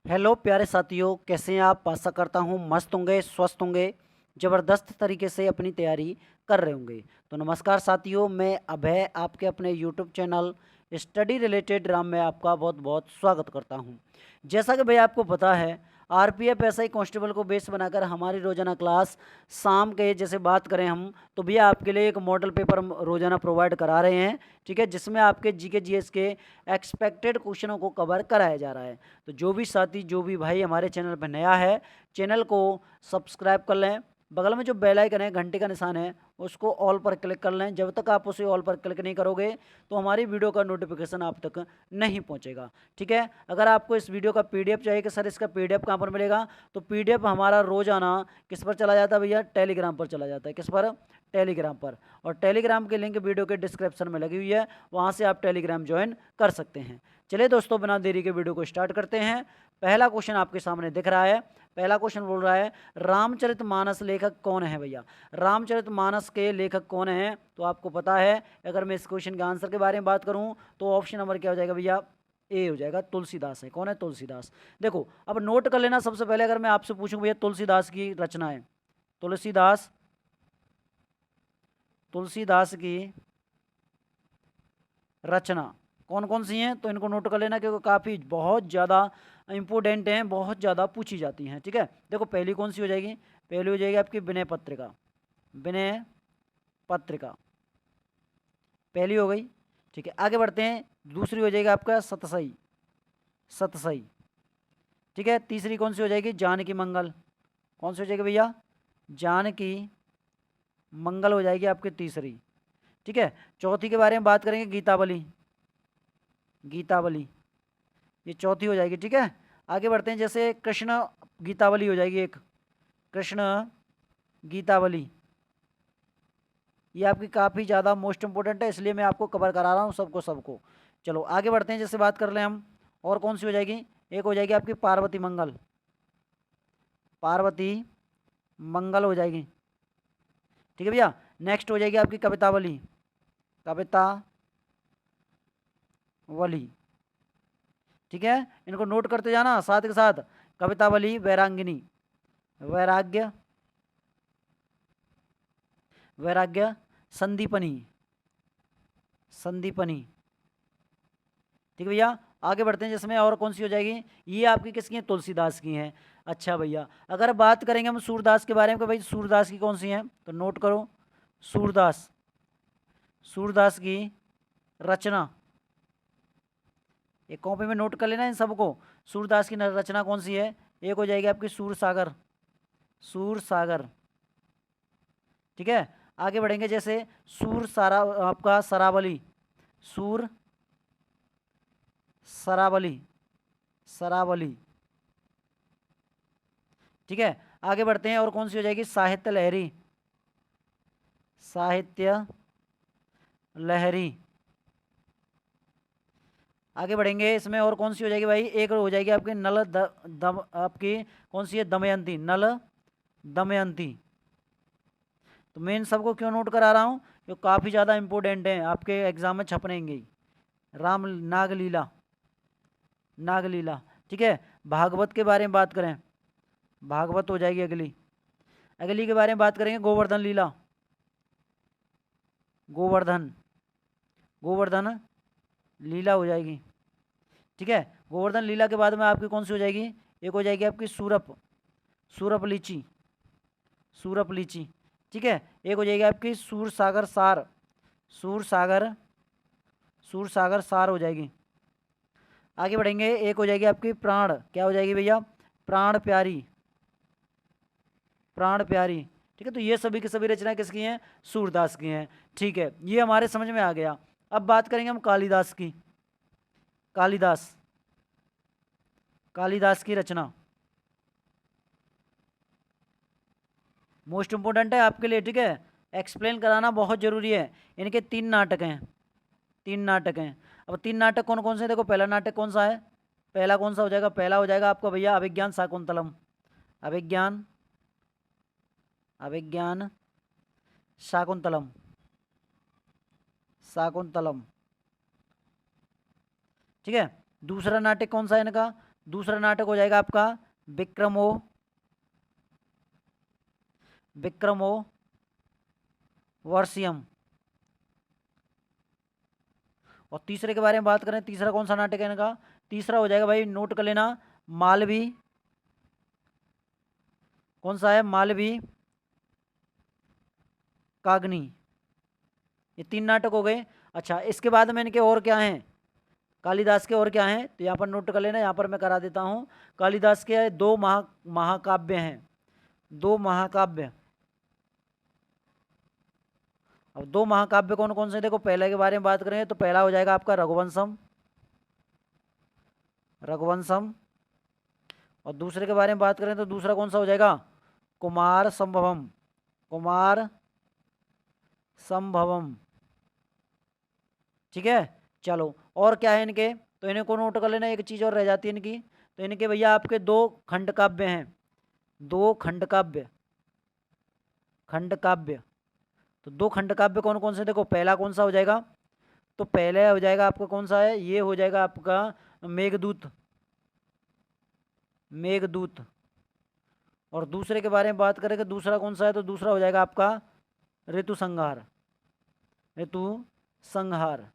Hello प्यारे साथियों, कैसे हैं आप? आशा करता हूँ मस्त होंगे, स्वस्थ होंगे, ज़बरदस्त तरीके से अपनी तैयारी कर रहे होंगे। तो नमस्कार साथियों, मैं अभय आपके अपने YouTube channel study related Ram में आपका बहुत बहुत स्वागत करता हूँ। जैसा कि भाई आपको पता है, आरपीएफ एसआई कांस्टेबल को बेस बनाकर हमारी रोज़ाना क्लास शाम के जैसे बात करें हम तो भैया आपके लिए एक मॉडल पेपर हम रोज़ाना प्रोवाइड करा रहे हैं। ठीक है, जिसमें आपके जीके जीएस के एक्सपेक्टेड क्वेश्चनों को कवर कराया जा रहा है। तो जो भी साथी, जो भी भाई हमारे चैनल पर नया है, चैनल को सब्सक्राइब कर लें। बगल में जो बेल आइकन है, घंटे का निशान है, उसको ऑल पर क्लिक कर लें। जब तक आप उसे ऑल पर क्लिक नहीं करोगे तो हमारी वीडियो का नोटिफिकेशन आप तक नहीं पहुंचेगा। ठीक है, अगर आपको इस वीडियो का पीडीएफ चाहिए कि सर इसका पीडीएफ कहाँ पर मिलेगा, तो पीडीएफ हमारा रोजाना किस पर चला जाता है भैया? टेलीग्राम पर चला जाता है। किस पर? टेलीग्राम पर। और टेलीग्राम की लिंक वीडियो के डिस्क्रिप्शन में लगी हुई है, वहाँ से आप टेलीग्राम ज्वाइन कर सकते हैं। चलिए दोस्तों, बिना देरी के वीडियो को स्टार्ट करते हैं। पहला क्वेश्चन आपके सामने दिख रहा है। पहला क्वेश्चन बोल रहा है, रामचरितमानस लेखक कौन है भैया? रामचरितमानस के लेखक कौन है? तो आपको पता है, अगर मैं इस क्वेश्चन के आंसर के बारे में बात करूं तो ऑप्शन नंबर क्या हो जाएगा भैया? ए हो जाएगा, तुलसीदास है। कौन है? तुलसीदास। देखो, अब नोट कर लेना। सबसे पहले अगर मैं आपसे पूछूं भैया, तुलसीदास की रचना है, तुलसीदास तुलसीदास की रचना कौन कौन सी हैं, तो इनको नोट कर लेना, क्योंकि काफ़ी बहुत ज़्यादा इंपॉर्टेंट हैं, बहुत ज़्यादा पूछी जाती हैं। ठीक है, देखो पहली कौन सी हो जाएगी? पहली हो जाएगी आपकी विनय पत्रिका। विनय पत्रिका पहली हो गई। ठीक है, आगे बढ़ते हैं। दूसरी हो जाएगी आपका सतसई। सतसई। ठीक है, तीसरी कौन सी हो जाएगी? जानकी मंगल। कौन सी हो जाएगी भैया? जानकी मंगल हो जाएगी आपकी तीसरी। ठीक है, चौथी के बारे में बात करेंगे, गीतावली। गीतावली, ये चौथी हो जाएगी। ठीक है, आगे बढ़ते हैं। जैसे कृष्ण गीतावली हो जाएगी एक, कृष्ण गीतावली। ये आपकी काफ़ी ज़्यादा मोस्ट इंपॉर्टेंट है, इसलिए मैं आपको कवर करा रहा हूँ सबको सबको। चलो आगे बढ़ते हैं। जैसे बात कर लें हम, और कौन सी हो जाएगी? एक हो जाएगी आपकी पार्वती मंगल। पार्वती मंगल हो जाएगी। ठीक है भैया, नेक्स्ट हो जाएगी आपकी कवितावली। कवितावली। ठीक है, इनको नोट करते जाना साथ के साथ। कवितावली, वैरांगिनी, वैराग्य, वैराग्य, संदीपनी, संदीपनी। ठीक है भैया, आगे बढ़ते हैं। जिसमें और कौन सी हो जाएगी? ये आपकी किसकी हैं? तुलसीदास की हैं। अच्छा भैया, अगर बात करेंगे हम सूरदास के बारे में कि भाई सूरदास की कौन सी हैं, तो नोट करो। सूरदास, सूरदास की रचना, एक कॉपी में नोट कर लेना इन सबको। सूरदास की रचना कौन सी है? एक हो जाएगी आपकी सूर सागर। सूर सागर। ठीक है, आगे बढ़ेंगे। जैसे सूर सारा आपका सरावली, सूर सरावली, सरावली। ठीक है, आगे बढ़ते हैं। और कौन सी हो जाएगी? साहित्य लहरी, साहित्य लहरी। आगे बढ़ेंगे। इसमें और कौन सी हो जाएगी भाई? एक हो जाएगी आपकी नल आपकी कौन सी है? दमयंती, नल दमयंती। तो मैं इन सबको क्यों नोट करा रहा हूँ? जो काफ़ी ज़्यादा इंपॉर्टेंट है, आपके एग्जाम में छपनेंगे। राम नागलीला, नागलीला। ठीक है, भागवत के बारे में बात करें, भागवत हो जाएगी अगली। अगली के बारे में बात करेंगे, गोवर्धन लीला, गोवर्धन, गोवर्धन लीला हो जाएगी। ठीक है, गोवर्धन लीला के बाद में आपकी कौन सी हो जाएगी? एक हो जाएगी आपकी सूरप, सूरप लीची, सूरप लीची। ठीक है, एक हो जाएगी आपकी सूर सागर सार, सूर सागर, सूर सागर सार हो जाएगी। आगे बढ़ेंगे। एक हो जाएगी आपकी प्राण, क्या हो जाएगी भैया? प्राण प्यारी, प्राण प्यारी। ठीक है, तो ये सभी की सभी रचना किसकी हैं? सूरदास की हैं। ठीक है, ये हमारे समझ में आ गया। अब बात करेंगे हम कालिदास की। कालिदास, कालिदास की रचना मोस्ट इंपोर्टेंट है आपके लिए। ठीक है, एक्सप्लेन कराना बहुत जरूरी है। इनके 3 नाटक हैं, 3 नाटक हैं। अब 3 नाटक कौन कौन से हैं? देखो, पहला नाटक कौन सा है? पहला कौन सा हो जाएगा? पहला हो जाएगा आपका भैया अभिज्ञान शाकुंतलम, अभिज्ञान, अभिज्ञान शाकुंतलम, शाकुंतलम। ठीक है, दूसरा नाटक कौन सा है इनका? दूसरा नाटक हो जाएगा आपका विक्रमो वर्षियम। और तीसरे के बारे में बात करें, तीसरा कौन सा नाटक है इनका? तीसरा हो जाएगा भाई, नोट कर लेना, मालवी। कौन सा है? मालवी कागनी। ये 3 नाटक हो गए। अच्छा, इसके बाद में इनके और क्या हैं? कालिदास के और क्या हैं? तो यहाँ पर नोट कर लेना, यहाँ पर मैं करा देता हूँ। कालिदास के 2 महाकाव्य हैं, 2 महाकाव्य। अब 2 महाकाव्य कौन कौन से? देखो, पहले के बारे में बात करें तो पहला हो जाएगा आपका रघुवंशम, और दूसरे के बारे में बात करें तो दूसरा कौन सा हो जाएगा? कुमार संभवम। ठीक है, चलो, और क्या है इनके? तो इन्हें को नोट कर लेना। एक चीज़ और रह जाती है इनकी, तो इनके भैया आपके 2 खंड काव्य हैं, 2 खंड काव्य। तो 2 खंड काव्य कौन कौन से? देखो, पहला कौन सा हो जाएगा? तो पहले हो जाएगा आपका कौन सा है? ये हो जाएगा आपका मेघदूत। और दूसरे के बारे में बात करें कि दूसरा कौन सा है, तो दूसरा हो जाएगा आपका ऋतु संहार।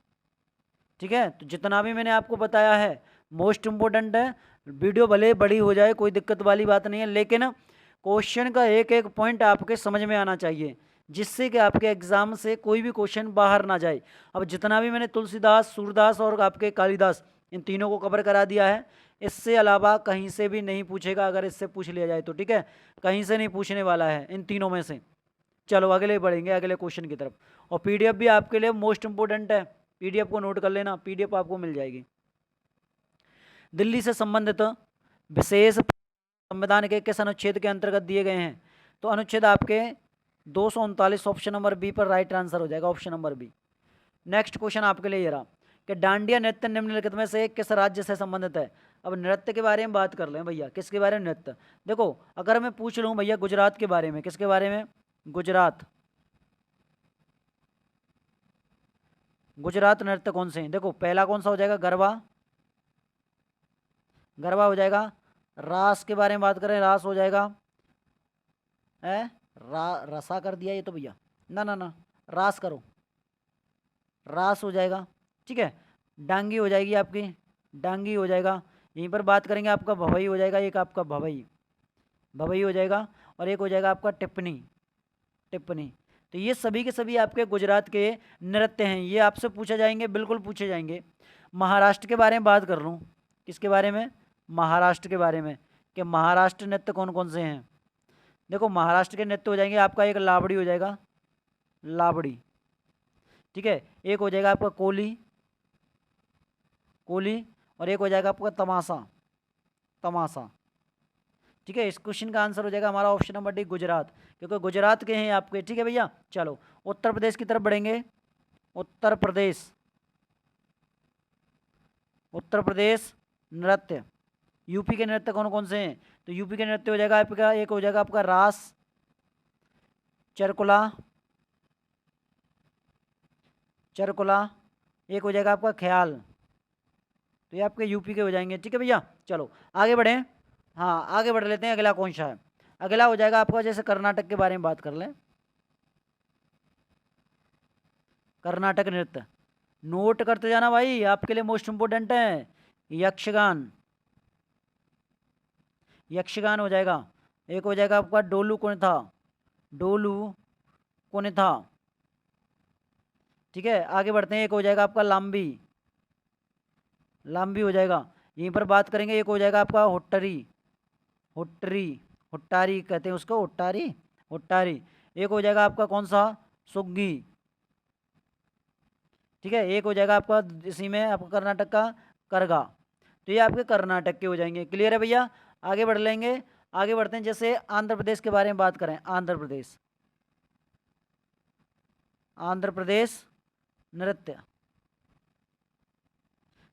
ठीक है, तो जितना भी मैंने आपको बताया है मोस्ट इम्पोर्टेंट है। वीडियो भले बड़ी हो जाए, कोई दिक्कत वाली बात नहीं है, लेकिन क्वेश्चन का एक एक पॉइंट आपके समझ में आना चाहिए, जिससे कि आपके एग्जाम से कोई भी क्वेश्चन बाहर ना जाए। अब जितना भी मैंने तुलसीदास, सूरदास और आपके कालिदास, इन तीनों को कवर करा दिया है। इससे अलावा कहीं से भी नहीं पूछेगा, अगर इससे पूछ लिया जाए तो। ठीक है, कहीं से नहीं पूछने वाला है इन तीनों में से। चलो आगे बढ़ेंगे अगले क्वेश्चन की तरफ। और पीडीएफ भी आपके लिए मोस्ट इंपोर्टेंट है, पीडीएफ को नोट कर लेना, पीडीएफ आपको मिल जाएगी। दिल्ली से संबंधित विशेष संविधान के किस अनुच्छेद के अंतर्गत दिए गए हैं? तो अनुच्छेद आपके 239, ऑप्शन नंबर बी पर राइट आंसर हो जाएगा, option number B. Next question आपके लिए ये रहा कि डांडिया नृत्य निम्नलिखित में से किस राज्य से संबंधित है? अब नृत्य के बारे में बात कर लें भैया, किसके बारे में? नृत्य। देखो, अगर मैं पूछ लूँ भैया गुजरात के बारे में, किसके बारे में? गुजरात नृत्य कौन से हैं? देखो, पहला कौन सा हो जाएगा? गरबा हो जाएगा। रास के बारे में बात करें, रास हो जाएगा। रसा कर दिया ये तो भैया, ना, रास करो, रास हो जाएगा। ठीक है, डांगी हो जाएगी आपकी, डांगी हो जाएगा। यहीं पर बात करेंगे आपका भवई हो जाएगा, एक आपका भवई हो जाएगा, और एक हो जाएगा आपका टिप्पणी। तो ये सभी के सभी आपके गुजरात के नृत्य हैं, ये आपसे पूछे जाएंगे, बिल्कुल पूछे जाएंगे। महाराष्ट्र के बारे में बात कर लूँ, किसके बारे में? महाराष्ट्र के बारे में, कि महाराष्ट्र नृत्य कौन कौन से हैं? देखो, महाराष्ट्र के नृत्य हो जाएंगे आपका, एक लावड़ी हो जाएगा, लावड़ी। ठीक है, एक हो जाएगा आपका कोली, और एक हो जाएगा आपका तमाशा। ठीक है, इस क्वेश्चन का आंसर हो जाएगा हमारा ऑप्शन नंबर डी, गुजरात, क्योंकि गुजरात के हैं आपके। ठीक है भैया, चलो उत्तर प्रदेश की तरफ बढ़ेंगे। उत्तर प्रदेश नृत्य, यूपी के नृत्य कौन कौन से हैं? तो यूपी के नृत्य हो जाएगा आपका, एक हो जाएगा आपका रास, चरकुला, एक हो जाएगा आपका ख्याल। तो ये आपके यूपी के हो जाएंगे। ठीक है भैया, चलो आगे बढ़ें। हाँ, आगे बढ़ लेते हैं। अगला कौन सा है? अगला हो जाएगा आपका, जैसे कर्नाटक के बारे में बात कर लें, कर्नाटक नृत्य। नोट करते जाना भाई, आपके लिए मोस्ट इंपोर्टेंट है। यक्षगान हो जाएगा। एक हो जाएगा आपका डोलू कुनिथा। ठीक है, आगे बढ़ते हैं। एक हो जाएगा आपका लाम्बी हो जाएगा। यहीं पर बात करेंगे, एक हो जाएगा आपका हुट्टारी कहते हैं उसको, हुट्टारी। एक हो जाएगा आपका कौन सा? सुग्गी। ठीक है, एक हो जाएगा आपका इसी में आपका कर्नाटक का करगा। तो ये आपके कर्नाटक के हो जाएंगे। क्लियर है भैया? आगे बढ़ लेंगे, आगे बढ़ते हैं। जैसे आंध्र प्रदेश के बारे में बात करें, आंध्र प्रदेश नृत्य।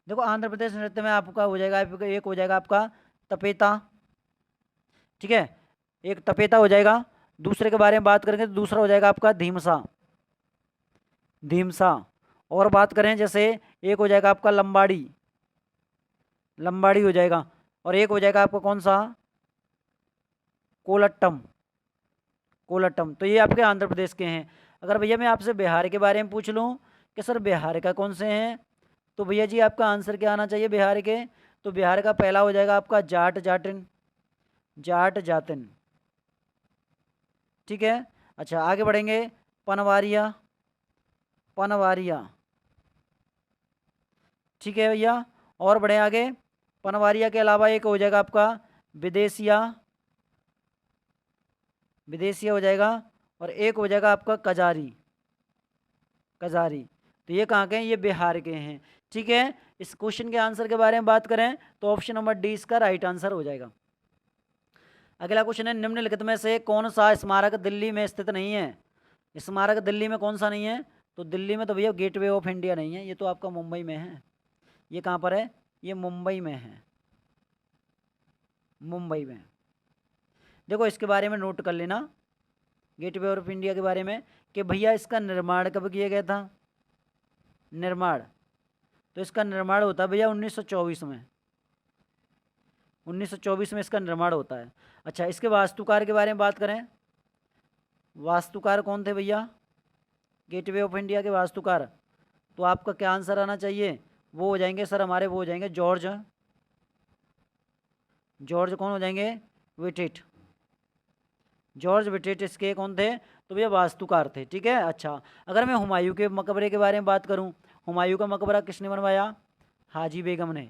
देखो, आंध्र प्रदेश नृत्य में आपका हो जाएगा, एक हो जाएगा आपका तपेता। ठीक है, एक तपेता हो जाएगा। दूसरे के बारे में बात करेंगे तो दूसरा हो जाएगा आपका धीमसा। और बात करें जैसे, एक हो जाएगा आपका लंबाड़ी हो जाएगा। और एक हो जाएगा आपका कौन सा, कोलट्टम। कोलट्टम, तो ये आपके आंध्र प्रदेश के हैं। अगर भैया मैं आपसे बिहार के बारे में पूछ लूँ कि सर बिहार का कौन से हैं, तो भैया जी आपका आंसर क्या आना चाहिए बिहार के, तो बिहार का पहला हो जाएगा आपका जाट जाटिन, जाट जातिन, ठीक है। अच्छा आगे बढ़ेंगे, पनवारिया, पनवारिया, ठीक है भैया। और बढ़े आगे, पनवारिया के अलावा एक हो जाएगा आपका विदेशिया, विदेशिया हो जाएगा। और एक हो जाएगा आपका कजारी, कजारी। तो ये कहाँ के हैं, ये बिहार के हैं, ठीक है। इस क्वेश्चन के आंसर के बारे में बात करें तो ऑप्शन नंबर डी इसका राइट आंसर हो जाएगा। अगला क्वेश्चन है, निम्नलिखित में से कौन सा स्मारक दिल्ली में स्थित नहीं है। स्मारक दिल्ली में कौन सा नहीं है, तो दिल्ली में तो भैया गेटवे ऑफ इंडिया नहीं है, ये तो आपका मुंबई में है। ये कहाँ पर है, ये मुंबई में है, मुंबई में। देखो इसके बारे में नोट कर लेना, गेटवे ऑफ इंडिया के बारे में, कि भैया इसका निर्माण कब किया गया था, निर्माण। तो इसका निर्माण होता है भैया 1924 में, 1924 में इसका निर्माण होता है। अच्छा इसके वास्तुकार के बारे में बात करें, वास्तुकार कौन थे भैया, गेटवे ऑफ इंडिया के वास्तुकार, तो आपका क्या आंसर आना चाहिए, वो हो जाएंगे सर हमारे, वो हो जाएंगे जॉर्ज, जॉर्ज कौन हो जाएंगे, विटिट, जॉर्ज विटिट इसके कौन थे, तो भैया वास्तुकार थे, ठीक है। अच्छा अगर मैं हुमायूं के मकबरे के बारे में बात करूं, हुमायूं का मकबरा किसने बनवाया, हाजी बेगम ने,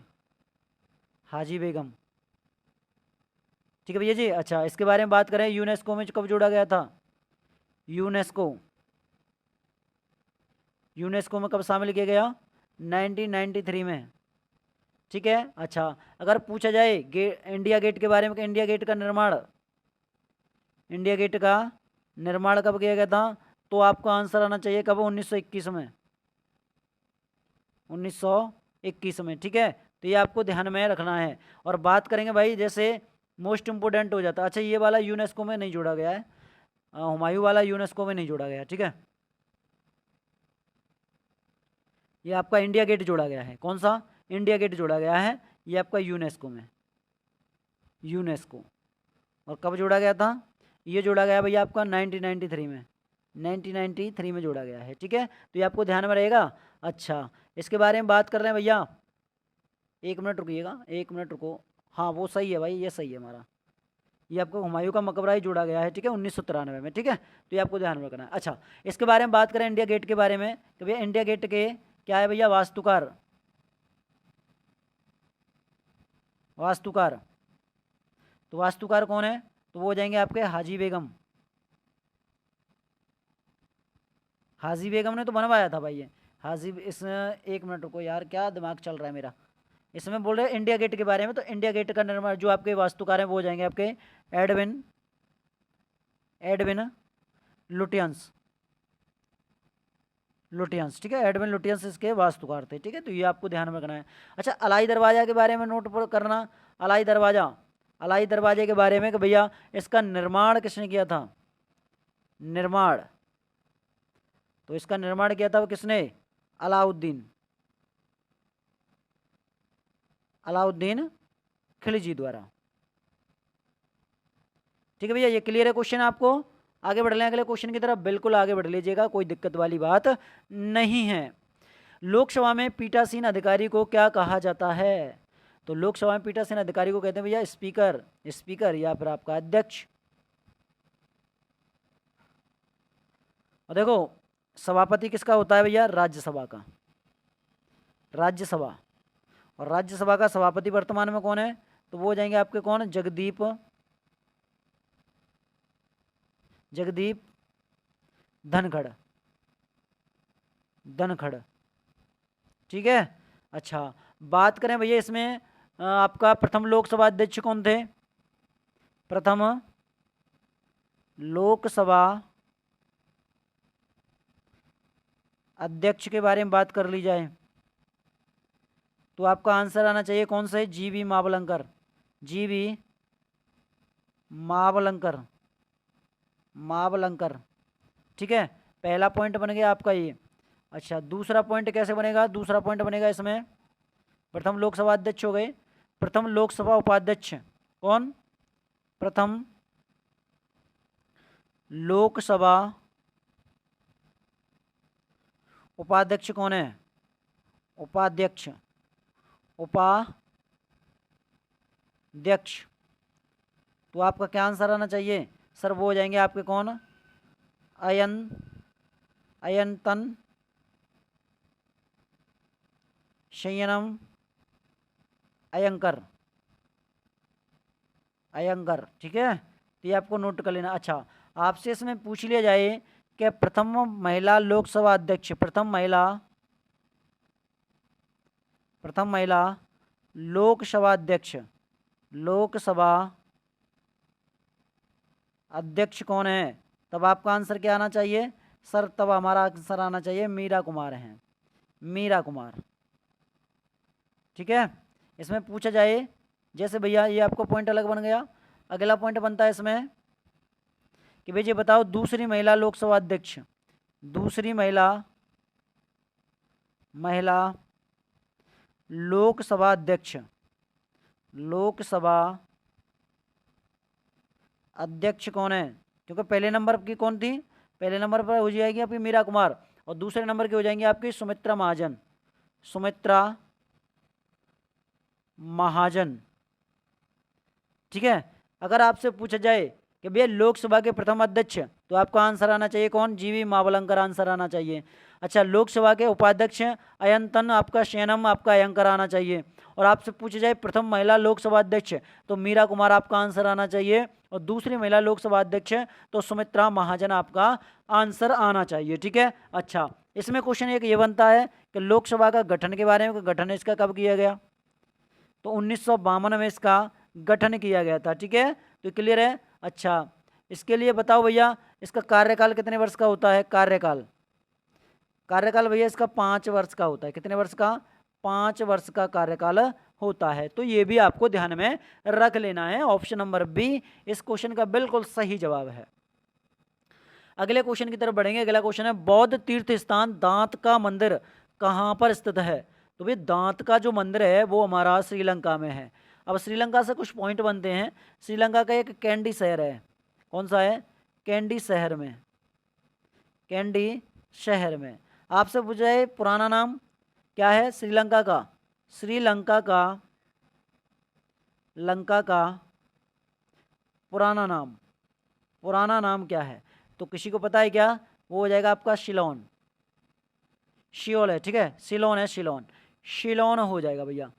हाजी बेगम, ठीक है भैया जी। अच्छा इसके बारे में बात करें, यूनेस्को में कब जोड़ा गया था, यूनेस्को, यूनेस्को में कब शामिल किया गया, 1993 में, ठीक है। अच्छा अगर पूछा जाए इंडिया गेट के बारे में, कि इंडिया गेट का निर्माण, इंडिया गेट का निर्माण कब किया गया था, तो आपका आंसर आना चाहिए कब, 1921 में, 1921 में, ठीक है। तो ये आपको ध्यान में रखना है। और बात करेंगे भाई जैसे मोस्ट इम्पोर्टेंट हो जाता है, अच्छा ये वाला यूनेस्को में नहीं जोड़ा गया है, हुमायूं वाला यूनेस्को में नहीं जोड़ा गया, ठीक है। ये आपका इंडिया गेट जोड़ा गया है, कौन सा, इंडिया गेट जोड़ा गया है, ये आपका यूनेस्को में, यूनेस्को। और कब जोड़ा गया था, ये जोड़ा गया भैया आपका 1993 में, 1993 में जोड़ा गया है, ठीक है। तो ये आपको ध्यान में रहेगा। अच्छा इसके बारे में बात कर रहे हैं भैया, एक मिनट रुकिएगा, एक मिनट रुको, हाँ वो सही है भाई, ये सही है हमारा, ये आपको हुमायूं का मकबरा ही जोड़ा गया है, ठीक है, 1993 में, ठीक है। तो ये आपको ध्यान में रखना है। अच्छा इसके बारे में बात करें इंडिया गेट के बारे में, कि भैया इंडिया गेट के क्या है भैया, वास्तुकार, वास्तुकार, तो वास्तुकार कौन है, तो वो हो जाएंगे आपके हाजी बेगम, हाजी बेगम ने तो बनवाया था भाई ये, हाजी इस, एक मिनट रुको यार, क्या दिमाग चल रहा है मेरा, इसमें बोल रहे हैं इंडिया गेट के बारे में, तो इंडिया गेट का निर्माण जो आपके वास्तुकार हैं वो हो जाएंगे आपके एडविन, एडविन लुटियंस, लुटियंस, ठीक है, एडविन लुटियंस इसके वास्तुकार थे, ठीक है। तो ये आपको ध्यान में रखना है। अच्छा अलाई दरवाज़ा के बारे में नोट करना, अलाई दरवाज़ा, अलाई दरवाजे के बारे में कि भैया इसका निर्माण किसने किया था, निर्माण, तो इसका निर्माण किया था वो किसने, अलाउद्दीन, अलाउद्दीन खिलजी द्वारा, ठीक है भैया। ये क्लियर है क्वेश्चन आपको, आगे बढ़ लें अगले क्वेश्चन की तरफ, बिल्कुल आगे बढ़ लीजिएगा, कोई दिक्कत वाली बात नहीं है। लोकसभा में पीठासीन अधिकारी को क्या कहा जाता है, तो लोकसभा में पीठासीन अधिकारी को कहते हैं भैया स्पीकर, स्पीकर या फिर आपका अध्यक्ष। और देखो सभापति किसका होता है भैया, राज्यसभा का, राज्यसभा। और राज्यसभा का सभापति वर्तमान में कौन है, तो वो हो जाएंगे आपके कौन, जगदीप, जगदीप धनखड़, धनखड़, ठीक है। अच्छा बात करें भैया इसमें आपका प्रथम लोकसभा अध्यक्ष कौन थे, प्रथम लोकसभा अध्यक्ष के बारे में बात कर ली जाए तो आपका आंसर आना चाहिए कौन से, जीवी मावलंकर, जीवी मावलंकर, मावलंकर, ठीक है। पहला पॉइंट बन गया आपका ये। अच्छा दूसरा पॉइंट कैसे बनेगा, दूसरा पॉइंट बनेगा इसमें, प्रथम लोकसभा अध्यक्ष हो गए, प्रथम लोकसभा उपाध्यक्ष कौन? प्रथम लोकसभा उपाध्यक्ष कौन है? उपाध्यक्ष, उपाध्यक्ष। तो आपका क्या आंसर आना चाहिए सर? वो हो जाएंगे आपके कौन? अयंतन शयनम अयंकर, ठीक है। तो ये आपको नोट कर लेना। अच्छा, आपसे इसमें पूछ लिया जाए कि प्रथम महिला लोकसभा अध्यक्ष, प्रथम महिला लोकसभा अध्यक्ष कौन है? तब आपका आंसर क्या आना चाहिए सर? तब हमारा आंसर आना चाहिए मीरा कुमार हैं, मीरा कुमार, ठीक है। इसमें पूछा जाए जैसे भैया, ये आपको पॉइंट अलग बन गया। अगला पॉइंट बनता है इसमें कि भाई ये बताओ दूसरी महिला लोकसभा अध्यक्ष, दूसरी महिला लोकसभा अध्यक्ष, कौन है? क्योंकि पहले नंबर की कौन थी? पहले नंबर पर हो जाएगी आपकी मीरा कुमार, और दूसरे नंबर की हो जाएंगी आपकी सुमित्रा महाजन, ठीक है। अगर आपसे पूछा जाए कि भैया लोकसभा के प्रथम अध्यक्ष, तो आपका आंसर आना चाहिए कौन? जीवी मावलंकर आंसर आना चाहिए। अच्छा, लोकसभा के उपाध्यक्ष अयंतन आपका शयनम आपका अयंकर आना चाहिए। और आपसे पूछा जाए प्रथम महिला लोकसभा अध्यक्ष, तो मीरा कुमार आपका आंसर आना चाहिए। और दूसरी महिला लोकसभा अध्यक्ष तो सुमित्रा महाजन आपका आंसर आना चाहिए, ठीक है। अच्छा, इसमें क्वेश्चन एक ये बनता है कि लोकसभा का गठन के बारे में, गठन इसका कब किया गया? तो 1952 में इसका गठन किया गया था, ठीक है। तो क्लियर है। अच्छा, इसके लिए बताओ भैया इसका कार्यकाल कितने वर्ष का होता है? कार्यकाल भैया इसका 5 वर्ष का होता है। कितने वर्ष का? 5 वर्ष का कार्यकाल होता है। तो ये भी आपको ध्यान में रख लेना है। ऑप्शन नंबर बी इस क्वेश्चन का बिल्कुल सही जवाब है। अगले क्वेश्चन की तरफ बढ़ेंगे। अगला क्वेश्चन है बौद्ध तीर्थ स्थान दांत का मंदिर कहाँ पर स्थित है? तो भाई दांत का जो मंदिर है वो हमारा श्रीलंका में है। अब श्रीलंका से कुछ पॉइंट बनते हैं। श्रीलंका का एक कैंडी शहर है। कौन सा है? कैंडी शहर में, कैंडी शहर में। आपसे पूछा है पुराना नाम क्या है श्रीलंका का? श्रीलंका का पुराना नाम क्या है? तो किसी को पता है क्या? वो हो जाएगा आपका शिलोन, शियोल है, ठीक है। सिलोन है, शिलोन हो जाएगा भैया,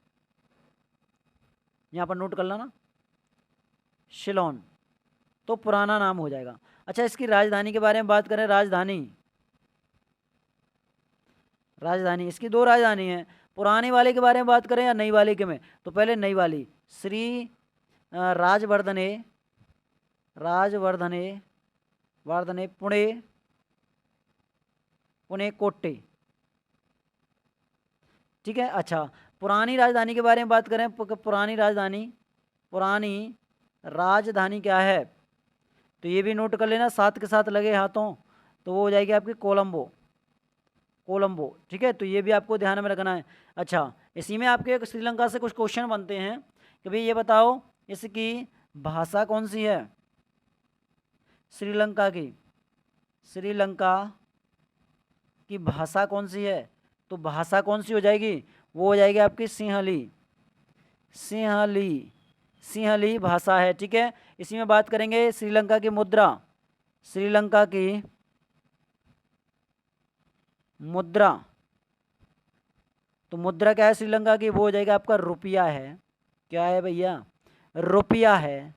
यहाँ पर नोट कर लेना, शिलोन तो पुराना नाम हो जाएगा। अच्छा, इसकी राजधानी के बारे में बात करें। राजधानी इसकी 2 राजधानी है। पुराने वाले के बारे में बात करें या नई वाले के में? तो पहले नई वाली श्री राजवर्धने पुणे कोट्टे, ठीक है। अच्छा, पुरानी राजधानी के बारे में बात करें। पुरानी राजधानी क्या है? तो ये भी नोट कर लेना, साथ के साथ लगे हाथों, तो वो हो जाएगी आपकी कोलंबो, ठीक है। तो ये भी आपको ध्यान में रखना है। अच्छा, इसी में आपके श्रीलंका से कुछ क्वेश्चन बनते हैं कि भाई ये बताओ इसकी भाषा कौन सी है? श्रीलंका की भाषा कौन सी है? तो भाषा कौन सी हो जाएगी? वो हो जाएगी आपकी सिंहली भाषा है, ठीक है। इसी में बात करेंगे श्रीलंका की मुद्रा, तो मुद्रा क्या है श्रीलंका की? वो हो जाएगा आपका रुपया है। क्या है भैया? रुपया है,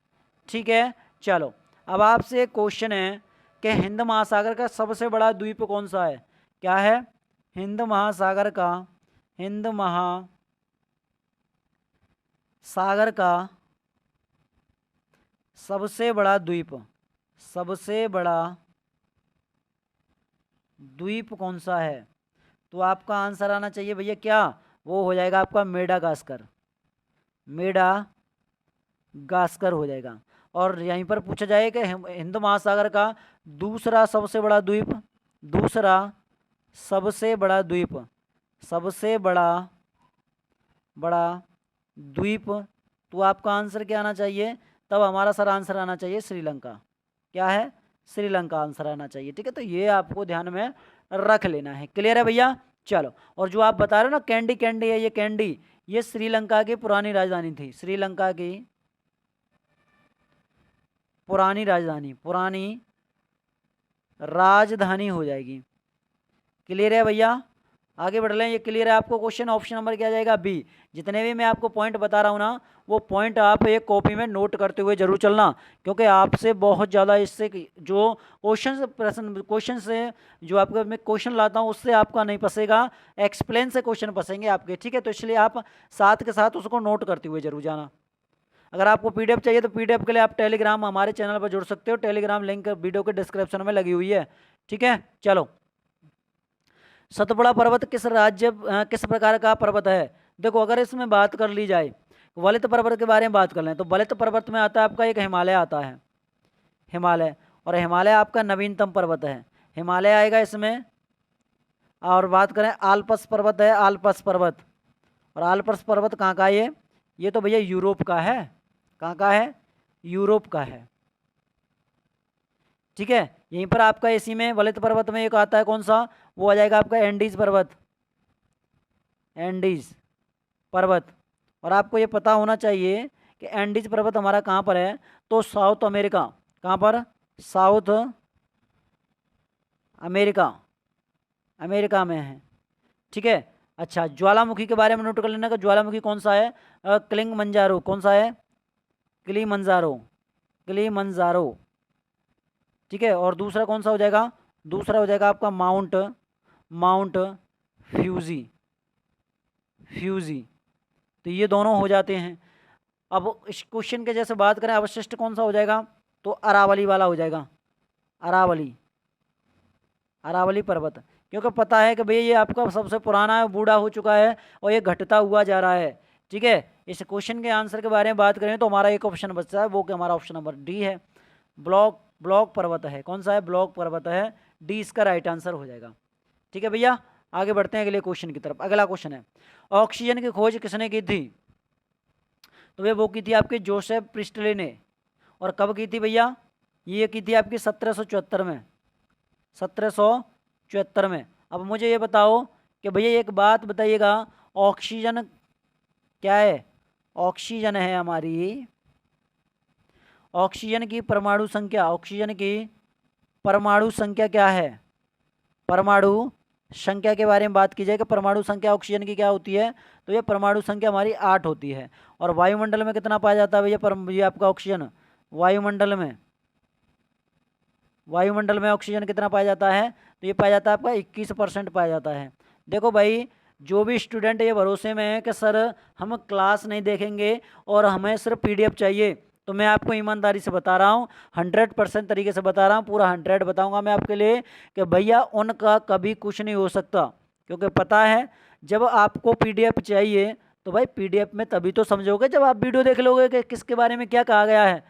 ठीक है। चलो, अब आपसे एक क्वेश्चन है कि हिंद महासागर का सबसे बड़ा द्वीप कौन सा है? क्या है? हिंद महासागर का सबसे बड़ा द्वीप कौन सा है? तो आपका आंसर आना चाहिए भैया क्या? वो हो जाएगा आपका मेडागास्कर हो जाएगा। और यहीं पर पूछा जाए कि हिंद महासागर का दूसरा सबसे बड़ा द्वीप तो आपका आंसर क्या आना चाहिए, तब हमारा सर आंसर आना चाहिए श्रीलंका। क्या है, श्रीलंका आंसर आना चाहिए। ठीक है, तो ये आपको ध्यान में रख लेना है। क्लियर है भैया? चलो, और जो आप बता रहे हो ना कैंडी कैंडी है, ये कैंडी, ये श्रीलंका की पुरानी राजधानी थी। श्रीलंका की पुरानी राजधानी, पुरानी राजधानी हो जाएगी। क्लियर है भैया? आगे बढ़ लें, ये क्लियर है आपको? क्वेश्चन ऑप्शन नंबर क्या जाएगा, बी। जितने भी मैं आपको पॉइंट बता रहा हूँ ना, वो पॉइंट आप एक कॉपी में नोट करते हुए जरूर चलना, क्योंकि आपसे बहुत ज़्यादा इससे जो क्वेश्चन से जो आपको मैं क्वेश्चन लाता हूँ उससे आपका नहीं फंसेगा, एक्सप्लेन से क्वेश्चन फंसेंगे आपके। ठीक है, तो इसलिए आप साथ के साथ उसको नोट करते हुए जरूर जाना। अगर आपको पीडीएफ चाहिए तो पीडीएफ के लिए आप टेलीग्राम हमारे चैनल पर जुड़ सकते हो। टेलीग्राम लिंक वीडियो के डिस्क्रिप्शन में लगी हुई है। ठीक है, चलो। सतपुड़ा पर्वत किस प्रकार का पर्वत है? देखो, अगर इसमें बात कर ली जाए, वलित पर्वत के बारे में बात कर लें, तो वलित पर्वत में आता है आपका एक हिमालय आता है, हिमालय। और हिमालय आपका नवीनतम पर्वत है, हिमालय आएगा इसमें। और बात करें आल्प्स पर्वत है, आल्प्स पर्वत। और आल्प्स पर्वत कहाँ का है ये तो भैया यूरोप का है। कहाँ का है? यूरोप का है। ठीक है, यहीं पर आपका इसी में वलित पर्वत में एक आता है, कौन सा? वो आ जाएगा आपका एंडीज पर्वत, एंडीज पर्वत। और आपको ये पता होना चाहिए कि एंडीज पर्वत हमारा कहाँ पर है, तो साउथ अमेरिका। कहाँ पर? साउथ अमेरिका, अमेरिका में है। ठीक है, अच्छा, ज्वालामुखी के बारे में नोट कर लेना कि ज्वालामुखी कौन सा है? किलिंगमंजारो। कौन सा है? Kilimanjaro, Kilimanjaro. ठीक है, और दूसरा कौन सा हो जाएगा? दूसरा हो जाएगा आपका माउंट माउंट फ्यूजी, फ्यूजी। तो ये दोनों हो जाते हैं। अब इस क्वेश्चन के जैसे बात करें, अवशिष्ट कौन सा हो जाएगा, तो अरावली वाला हो जाएगा, अरावली, अरावली पर्वत। क्योंकि पता है कि भैया ये आपका सबसे पुराना है, बूढ़ा हो चुका है और ये घटता हुआ जा रहा है। ठीक है, इस क्वेश्चन के आंसर के बारे में बात करें तो हमारा एक ऑप्शन बचता है, वो कि हमारा ऑप्शन नंबर डी है, ब्लॉक ब्लॉक पर्वत है। कौन सा है? ब्लॉक पर्वत है। डी इसका राइट आंसर हो जाएगा। ठीक है भैया, आगे बढ़ते हैं अगले क्वेश्चन की तरफ। अगला क्वेश्चन है, ऑक्सीजन की खोज किसने की थी? तो वे वो की थी आपके जोसेफ प्रिस्टले ने। और कब की थी भैया? ये की थी आपकी 1774 में, 1774 में। अब मुझे ये बताओ कि भैया एक बात बताइएगा, ऑक्सीजन क्या है? ऑक्सीजन है हमारी, ऑक्सीजन की परमाणु संख्या, ऑक्सीजन की परमाणु संख्या क्या है? परमाणु संख्या के बारे में बात की जाए कि परमाणु संख्या ऑक्सीजन की क्या होती है, तो ये परमाणु संख्या हमारी 8 होती है। और वायुमंडल में कितना पाया जाता है भैया ये आपका ऑक्सीजन? वायुमंडल में, वायुमंडल में ऑक्सीजन कितना पाया जाता है? तो ये पाया जाता है आपका 21% पाया जाता है। देखो भाई, जो भी स्टूडेंट ये भरोसे में है कि सर हम क्लास नहीं देखेंगे और हमें सिर्फ पीडीएफ चाहिए, तो मैं आपको ईमानदारी से बता रहा हूँ, 100% तरीके से बता रहा हूँ, पूरा 100 बताऊँगा मैं आपके लिए कि भैया उनका कभी कुछ नहीं हो सकता। क्योंकि पता है जब आपको पीडीएफ चाहिए तो भाई पीडीएफ में तभी तो समझोगे जब आप वीडियो देख लोगे कि किसके बारे में क्या कहा गया है।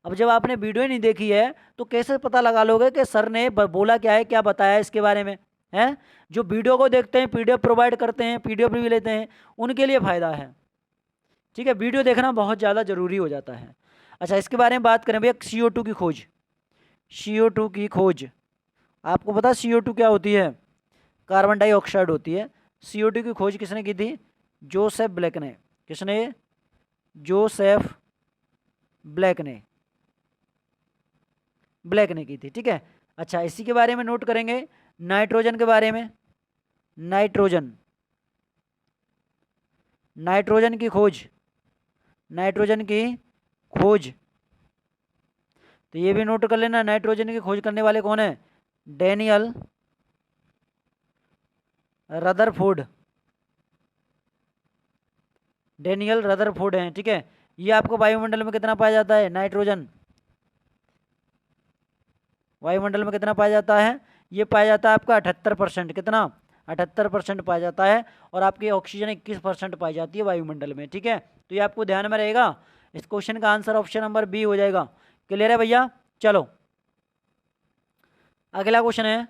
अब जब आपने वीडियो ही नहीं देखी है तो कैसे पता लगा लोगे कि सर ने बोला क्या है, क्या बताया है इसके बारे में? है जो वीडियो को देखते हैं, पीडीएफ प्रोवाइड करते हैं, पीडीएफ भी लेते हैं, उनके लिए फ़ायदा है। ठीक है, वीडियो देखना बहुत ज़्यादा ज़रूरी हो जाता है। अच्छा, इसके बारे में बात करें भैया, CO2 की खोज, CO2 की खोज। आपको पता CO2 क्या होती है? कार्बन डाइऑक्साइड होती है। CO2 की खोज किसने की थी? जोसेफ ब्लैक ने। किसने? जोसेफ ब्लैक ने, ब्लैक ने की थी। ठीक है, अच्छा, इसी के बारे में नोट करेंगे, नाइट्रोजन के बारे में। नाइट्रोजन, नाइट्रोजन की खोज, नाइट्रोजन की खोज, तो ये भी नोट कर लेना, नाइट्रोजन की खोज करने वाले कौन है? डैनियल रदरफोर्ड, डैनियल रदरफोर्ड हैं। ठीक है, ये आपको वायुमंडल में कितना पाया जाता है? नाइट्रोजन वायुमंडल में कितना पाया जाता है? ये पाया जाता है आपका 78%। कितना? 78% पाया जाता है। और आपकी ऑक्सीजन 21% पाई जाती है वायुमंडल में। ठीक है, तो ये आपको ध्यान में रहेगा। इस क्वेश्चन का आंसर ऑप्शन नंबर बी हो जाएगा। क्लियर है भैया? चलो, अगला क्वेश्चन है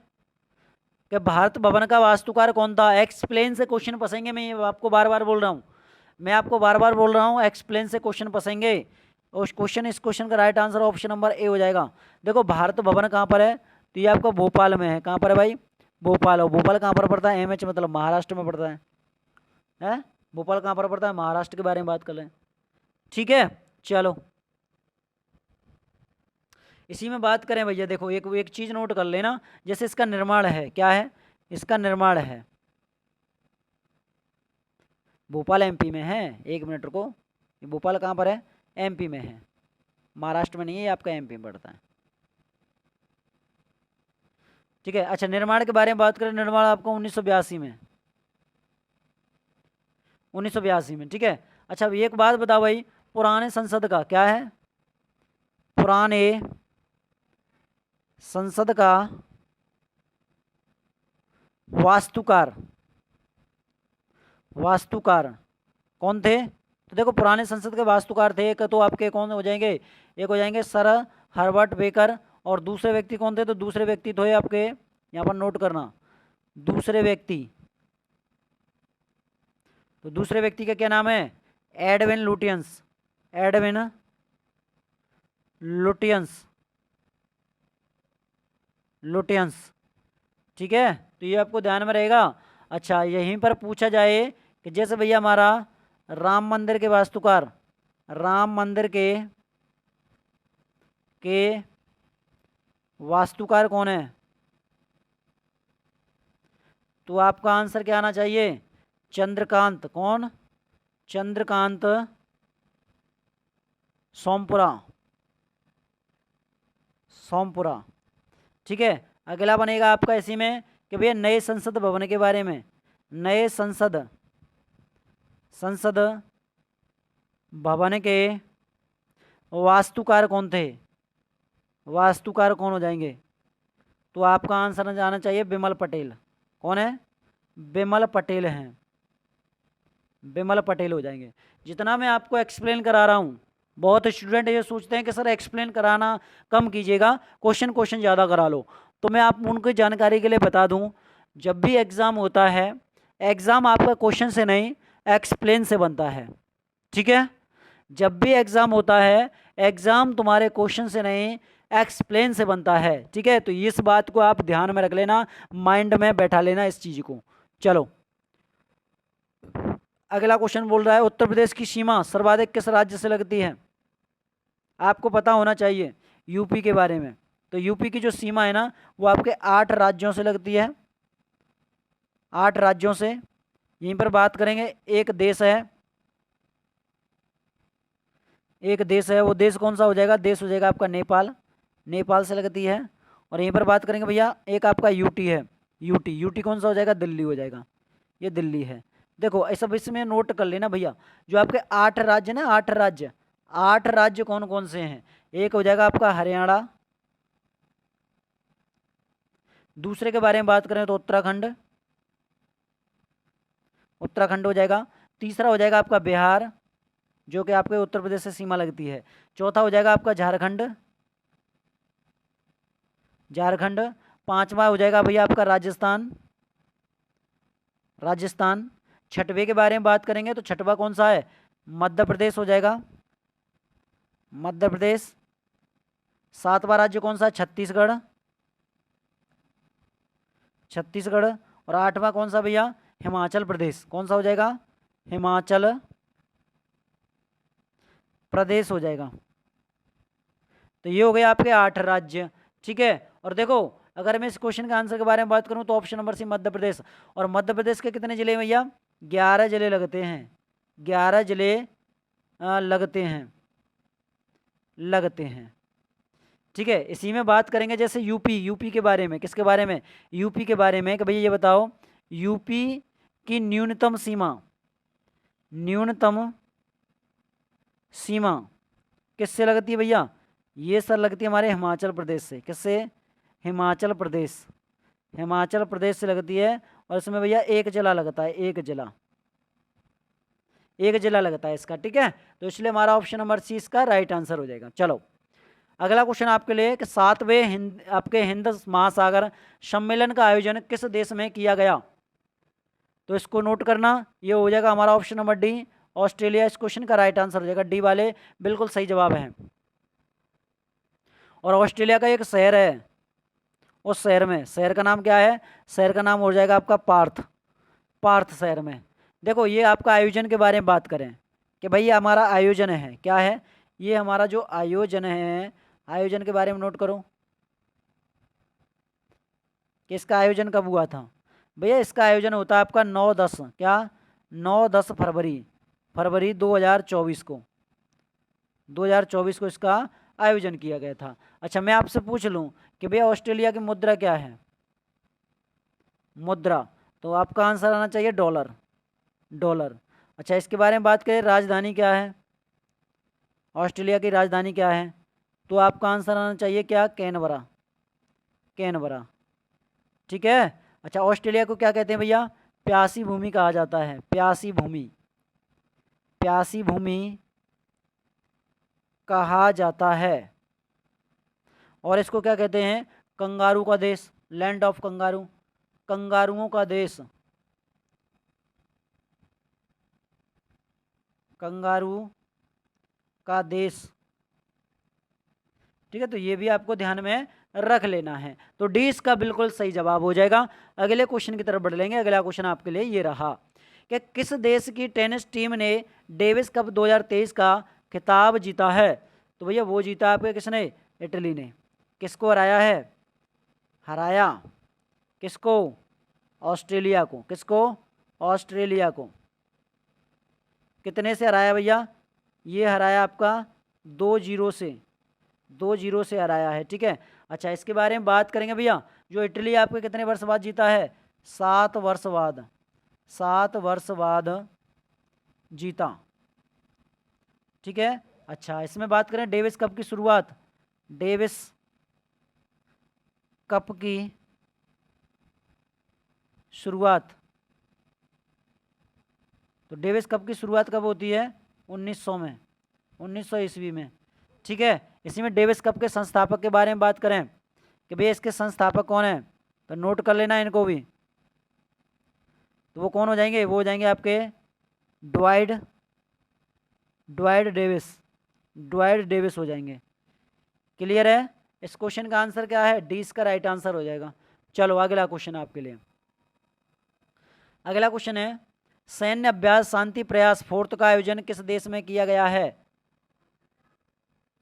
कि भारत भवन का वास्तुकार कौन था? एक्सप्लेन से क्वेश्चन फंसेंगे, मैं आपको बार बार बोल रहा हूँ। मैं आपको बार बार बोल रहा हूँ, एक्सप्लेन से क्वेश्चन फंसेंगे। और इस क्वेश्चन का right answer option number A हो जाएगा। देखो भारत भवन कहाँ पर है, तो ये आपका भोपाल में है। कहाँ पर है भाई, भोपाल। और भोपाल कहाँ पर पड़ता है, एमएच मतलब महाराष्ट्र में पड़ता है? भोपाल कहाँ पर पड़ता है, महाराष्ट्र के बारे में बात कर लें। ठीक है, चलो इसी में बात करें भैया। देखो एक चीज़ नोट कर लेना, जैसे इसका निर्माण है, क्या है, इसका निर्माण है, भोपाल एमपी में है। एक मिनट रुको, ये भोपाल कहाँ पर है, एमपी में है, महाराष्ट्र में नहीं है, ये आपका एमपी में पड़ता है। ठीक है, अच्छा निर्माण के बारे में बात करें, निर्माण आपको 1982 में, 1982 में। ठीक है, अच्छा अब एक बात बताओ भाई, पुराने संसद का क्या है, पुराने संसद का वास्तुकार, वास्तुकार कौन थे, तो देखो पुराने संसद के वास्तुकार थे, एक तो आपके कौन हो जाएंगे, एक हो जाएंगे सर हर्बर्ट बेकर, और दूसरे व्यक्ति कौन थे, तो दूसरे व्यक्ति तो है आपके, यहाँ पर नोट करना, दूसरे व्यक्ति, तो दूसरे व्यक्ति का क्या नाम है, Edwin Lutyens, Edwin Lutyens, Lutyens. ठीक है, तो ये आपको ध्यान में रहेगा। अच्छा यहीं पर पूछा जाए कि जैसे भैया हमारा राम मंदिर के वास्तुकार, राम मंदिर के वास्तुकार कौन है, तो आपका आंसर क्या आना चाहिए, चंद्रकांत, कौन, चंद्रकांत सोमपुरा, सोमपुरा। ठीक है, अगला बनेगा आपका इसी में कि भैया नए संसद भवन के बारे में, नए संसद भवन के वास्तुकार कौन थे, वास्तुकार कौन हो जाएंगे, तो आपका आंसर जाना चाहिए बिमल पटेल। कौन है, बिमल पटेल हैं, बिमल पटेल हो जाएंगे। जितना मैं आपको एक्सप्लेन करा रहा हूँ, बहुत स्टूडेंट ये सोचते हैं कि सर एक्सप्लेन कराना कम कीजिएगा, क्वेश्चन ज़्यादा करा लो। तो मैं आप उनकी जानकारी के लिए बता दूं, जब भी एग्ज़ाम होता है, एग्ज़ाम आपका क्वेश्चन से नहीं एक्सप्लेन से बनता है। ठीक है, जब भी एग्ज़ाम होता है, एग्ज़ाम तुम्हारे क्वेश्चन से नहीं एक्सप्लेन से बनता है। ठीक है, तो इस बात को आप ध्यान में रख लेना, माइंड में बैठा लेना इस चीज़ को। चलो अगला क्वेश्चन बोल रहा है, उत्तर प्रदेश की सीमा सर्वाधिक किस राज्य से लगती है, आपको पता होना चाहिए यूपी के बारे में। तो यूपी की जो सीमा है ना, वो आपके 8 राज्यों से लगती है, 8 राज्यों से। यहीं पर बात करेंगे, एक देश है, एक देश है, वो देश कौन सा हो जाएगा, देश हो जाएगा आपका नेपाल, नेपाल से लगती है। और यहीं पर बात करेंगे भैया, एक आपका यूटी है, यूटी, यूटी कौन सा हो जाएगा, दिल्ली हो जाएगा, ये दिल्ली है। देखो ऐसा इसमें नोट कर लेना भैया, जो आपके 8 राज्य ना, 8 राज्य, 8 राज्य कौन कौन से हैं, एक हो जाएगा आपका हरियाणा, दूसरे के बारे में बात करें तो उत्तराखंड, उत्तराखंड हो जाएगा। तीसरा हो जाएगा आपका बिहार, जो कि आपके उत्तर प्रदेश से सीमा लगती है। चौथा हो जाएगा आपका झारखंड, झारखंड। पांचवा हो जाएगा भैया आपका राजस्थान, राजस्थान। छठवें के बारे में बात करेंगे तो छठवा कौन सा है, मध्य प्रदेश हो जाएगा, मध्य प्रदेश। सातवां राज्य कौन सा है, छत्तीसगढ़, छत्तीसगढ़। और आठवां कौन सा भैया, हिमाचल प्रदेश, कौन सा हो जाएगा, हिमाचल प्रदेश हो जाएगा। तो ये हो गए आपके 8 राज्य। ठीक है, और देखो अगर मैं इस क्वेश्चन के आंसर के बारे में बात करूं तो option number C Madhya Pradesh. और मध्य प्रदेश के कितने जिले भैया, 11 जिले लगते हैं, 11 जिले लगते हैं, लगते हैं। ठीक है, इसी में बात करेंगे जैसे यूपी, यूपी के बारे में, किसके बारे में, यूपी के बारे में कि भैया ये बताओ यूपी की न्यूनतम सीमा, न्यूनतम सीमा किससे लगती है भैया, ये सर लगती है हमारे हिमाचल प्रदेश से। किससे, हिमाचल प्रदेश, हिमाचल प्रदेश से लगती है। और इसमें भैया एक जिला लगता है, एक जिला, एक जिला लगता है इसका। ठीक है, तो इसलिए हमारा ऑप्शन नंबर सी इसका राइट आंसर हो जाएगा। चलो अगला क्वेश्चन आपके लिए कि 7वें आपके हिंद महासागर सम्मेलन का आयोजन किस देश में किया गया, तो इसको नोट करना, ये हो जाएगा हमारा ऑप्शन नंबर डी, ऑस्ट्रेलिया इस क्वेश्चन का राइट आंसर हो जाएगा। डी वाले बिल्कुल सही जवाब है। और ऑस्ट्रेलिया का एक शहर है, उस शहर में, शहर का नाम क्या है? शहर का नाम हो जाएगा आपका पार्थ। पार्थ शहर में। देखो ये आपका आयोजन के बारे में बात करें कि भाई हमारा आयोजन है, क्या है ये हमारा जो आयोजन है, आयोजन के बारे में नोट करो कि इसका आयोजन कब हुआ था। भैया इसका आयोजन होता है आपका 9-10, क्या 9-10 फरवरी 2024 को, 2024 को इसका आयोजन किया गया था। अच्छा मैं आपसे पूछ लूं कि भैया ऑस्ट्रेलिया की मुद्रा क्या है? मुद्रा, तो आपका आंसर आना चाहिए डॉलर। डॉलर। अच्छा इसके बारे में बात करें, राजधानी क्या है? ऑस्ट्रेलिया की राजधानी क्या है? तो आपका आंसर आना चाहिए क्या? कैनबरा। कैनबरा, ठीक है। अच्छा ऑस्ट्रेलिया को क्या कहते हैं भैया? प्यासी भूमि कहा जाता है। प्यासी भूमि, प्यासी भूमि कहा जाता है। और इसको क्या कहते हैं? कंगारू का देश, लैंड ऑफ कंगारू, कंगारुओं का देश, कंगारू का देश, ठीक है। तो ये भी आपको ध्यान में रख लेना है। तो डी इसका बिल्कुल सही जवाब हो जाएगा। अगले क्वेश्चन की तरफ बढ़ लेंगे। अगला क्वेश्चन आपके लिए ये रहा कि किस देश की टेनिस टीम ने डेविस कप 2023 का खिताब जीता है? तो भैया वो जीता आपके किसने? इटली ने। किसको हराया है? हराया किसको? ऑस्ट्रेलिया को। किसको? ऑस्ट्रेलिया को। कितने से हराया भैया? ये हराया आपका 2-0 से, 2-0 से हराया है, ठीक है। अच्छा इसके बारे में बात करेंगे भैया, जो इटली आपके कितने वर्ष बाद जीता है? 7 वर्ष बाद, 7 वर्ष बाद जीता, ठीक है। अच्छा इसमें बात करें डेविस कप की शुरुआत, डेविस कप की शुरुआत, तो डेविस कप की शुरुआत कब होती है? 1900 में, 1900 ईस्वी में, ठीक है। इसी में डेविस कप के संस्थापक के बारे में बात करें कि भैया इसके संस्थापक कौन है, तो नोट कर लेना इनको भी। तो वो कौन हो जाएंगे? वो हो जाएंगे आपके ड्वाइड डेविस, ड्वाइड डेविस हो जाएंगे। क्लियर है? इस क्वेश्चन का आंसर क्या है? डी इसका राइट आंसर हो जाएगा। चलो अगला क्वेश्चन आपके लिए। अगला क्वेश्चन है सैन्य अभ्यास शांति प्रयास फोर्थ का आयोजन किस देश में किया गया है?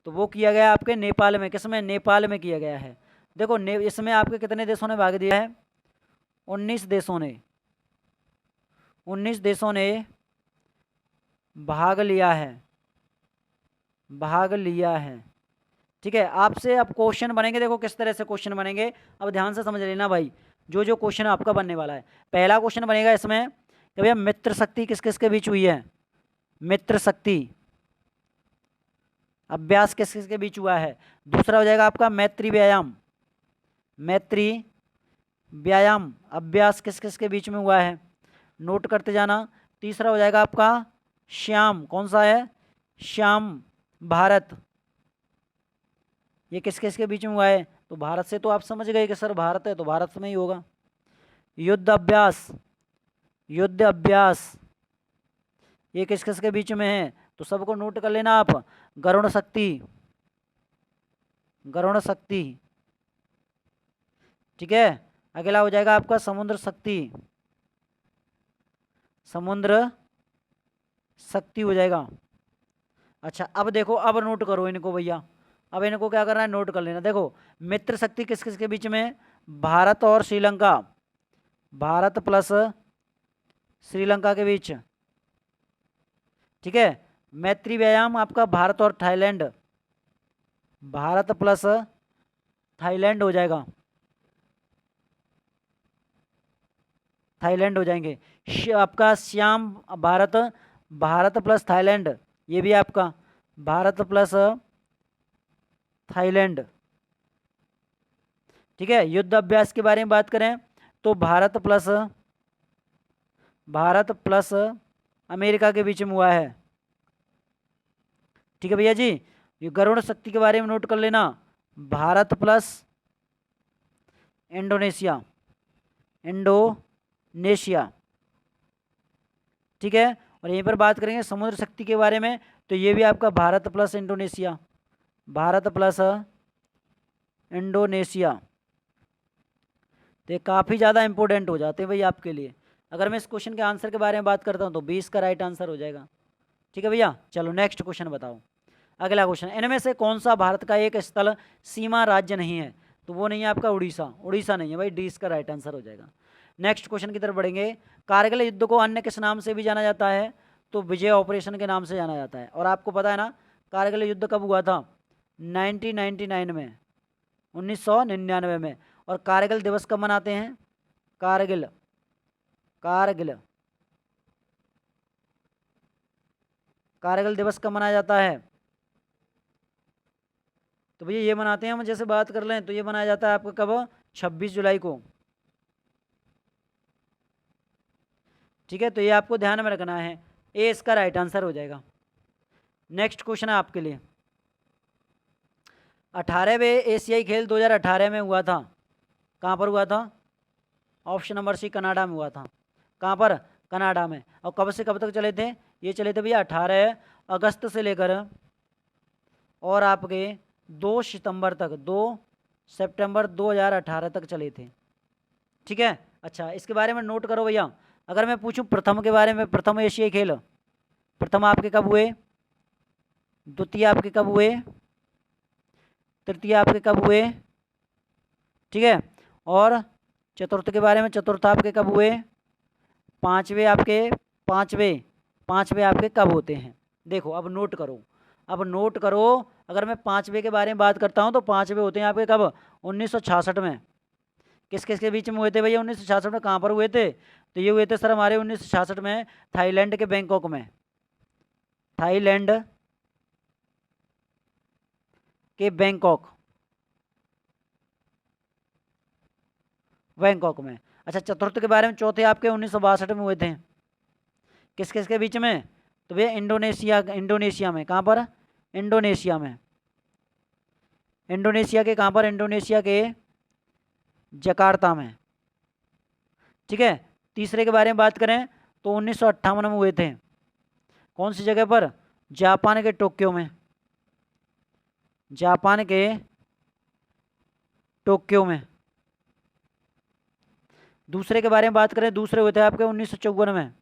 तो वो किया गया आपके नेपाल में। किस में? नेपाल में किया गया है। देखो इसमें आपके कितने देशों ने भाग दिया है? 19 देशों ने, 19 देशों ने भाग लिया है, भाग लिया है, ठीक है। आपसे अब क्वेश्चन बनेंगे, देखो किस तरह से क्वेश्चन बनेंगे, अब ध्यान से समझ लेना भाई। जो क्वेश्चन आपका बनने वाला है, पहला क्वेश्चन बनेगा इसमें कि भैया मित्र शक्ति किस किस के बीच हुई है? मित्र शक्ति अभ्यास किस किस के बीच हुआ है? दूसरा हो जाएगा आपका मैत्री व्यायाम, मैत्री व्यायाम अभ्यास किस किस के बीच में हुआ है? नोट करते जाना। तीसरा हो जाएगा आपका श्याम, कौन सा है? श्याम भारत, ये किस किस के बीच में हुआ है? तो भारत से तो आप समझ गए कि सर भारत है तो भारत में ही होगा। युद्ध अभ्यास, युद्ध अभ्यास ये किस किस के बीच में है? तो सबको नोट कर लेना आप। गरुण शक्ति, गरुण शक्ति, ठीक है। अगला हो जाएगा आपका समुद्र शक्ति, समुद्र शक्ति हो जाएगा। अच्छा अब देखो, अब नोट करो इनको भैया, अब इनको क्या करना है? नोट कर लेना। देखो मित्र शक्ति किस किस के बीच में? भारत और श्रीलंका, भारत प्लस श्रीलंका के बीच, ठीक है। मैत्री व्यायाम आपका भारत और थाईलैंड, भारत प्लस थाईलैंड हो जाएगा, थाईलैंड हो जाएंगे। आपका श्याम भारत, भारत प्लस थाईलैंड, ये भी आपका भारत प्लस थाईलैंड, ठीक है। युद्ध अभ्यास के बारे में बात करें तो भारत प्लस अमेरिका के बीच में हुआ है, ठीक है भैया जी। ये गरुड़ शक्ति के बारे में नोट कर लेना, भारत प्लस इंडोनेशिया, इंडोनेशिया, ठीक है। और यहीं पर बात करेंगे समुद्र शक्ति के बारे में, तो ये भी आपका Bharat plus Indonesia, Bharat plus Indonesia, तो ये काफ़ी ज़्यादा इंपॉर्टेंट हो जाते हैं भाई आपके लिए। अगर मैं इस क्वेश्चन के आंसर के बारे में बात करता हूँ तो 20 का राइट आंसर हो जाएगा। ठीक है भैया, चलो नेक्स्ट क्वेश्चन बताओ। अगला क्वेश्चन, इनमें से कौन सा भारत का एक स्थल सीमा राज्य नहीं है? तो वो नहीं है आपका उड़ीसा, उड़ीसा नहीं है भाई, डी इसका राइट आंसर हो जाएगा। नेक्स्ट क्वेश्चन की तरफ बढ़ेंगे। कारगिल युद्ध को अन्य किस नाम से भी जाना जाता है? तो विजय ऑपरेशन के नाम से जाना जाता है। और आपको पता है ना कारगिल युद्ध कब हुआ था? 1999 में, 1999 में। और कारगिल दिवस कब मनाते हैं? कारगिल कारगिल कारगिल दिवस कब मनाया जाता है? तो भैया ये मनाते हैं, हम जैसे बात कर लें तो ये मनाया जाता है आपका कब? 26 जुलाई को। ठीक है, तो ये आपको ध्यान में रखना है, ए इसका राइट आंसर हो जाएगा। नेक्स्ट क्वेश्चन है आपके लिए, 18वें एशियाई खेल 2018 में हुआ था, कहाँ पर हुआ था? ऑप्शन नंबर सी, कनाडा में हुआ था। कहाँ पर? कनाडा में। और कब से कब तक चले थे? ये चले थे भैया 18 अगस्त से लेकर और आपके 2 सितंबर तक, 2 सितंबर 2018 तक चले थे। ठीक है, अच्छा इसके बारे में नोट करो भैया। अगर मैं पूछूं प्रथम के बारे में, प्रथम एशियाई खेल, प्रथम आपके कब हुए? द्वितीय आपके कब हुए? तृतीय आपके कब हुए? ठीक है, और चतुर्थ के बारे में, चतुर्थ आपके कब हुए? पांचवे आपके, पांचवे आपके कब होते हैं? देखो अब नोट करो, अब नोट करो। अगर मैं पांचवे के बारे में बात करता हूं तो पांचवे होते हैं आपके कब? 1966 में। किस किस के बीच में हुए थे भैया 1966 में? कहाँ पर हुए थे? तो ये हुए थे सर हमारे 1966 में थाईलैंड के बैंकॉक में, थाईलैंड के बैंकॉक में। अच्छा चतुर्थ के बारे में, चौथे आपके 1962 में हुए थे। किस किस के बीच में? तो भैया इंडोनेशिया में। कहाँ पर? इंडोनेशिया में। इंडोनेशिया के कहाँ पर? इंडोनेशिया के जकार्ता में। ठीक है, तीसरे के बारे में बात करें तो 1958 में हुए थे। कौन सी जगह पर? जापान के टोक्यो में, जापान के टोक्यो में। दूसरे के बारे में बात करें, दूसरे हुए थे आपके 1954 में।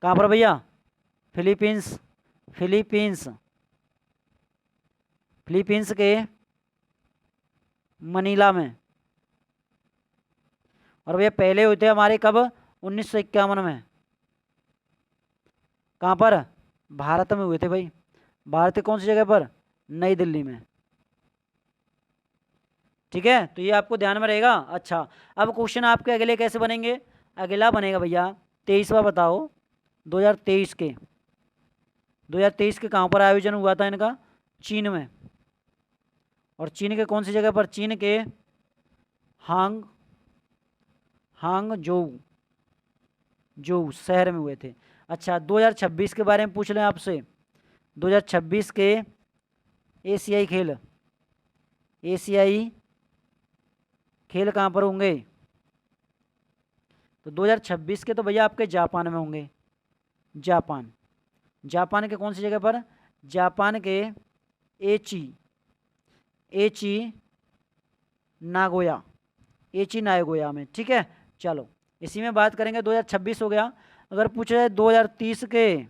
कहाँ पर भैया? फिलीपींस, फिलीपींस के मनीला में। और भैया पहले हुए थे हमारे कब? 1951 में। कहाँ पर? भारत में हुए थे भाई। भारत के कौन सी जगह पर? नई दिल्ली में। ठीक है, तो ये आपको ध्यान में रहेगा। अच्छा अब क्वेश्चन आपके अगले कैसे बनेंगे? अगला बनेगा भैया 23वां बताओ, 2023 के, 2023 के कहाँ पर आयोजन हुआ था इनका? चीन में। और चीन के कौन सी जगह पर? चीन के हांगझोउ शहर में हुए थे। अच्छा 2026 के बारे में पूछ लें आपसे, 2026 के एशियाई खेल कहाँ पर होंगे? तो 2026 के तो भैया आपके जापान में होंगे। जापान के कौन सी जगह पर? जापान के एची नागोया में। ठीक है, चलो इसी में बात करेंगे। 2026 हो गया। अगर पूछा जाए 2030 के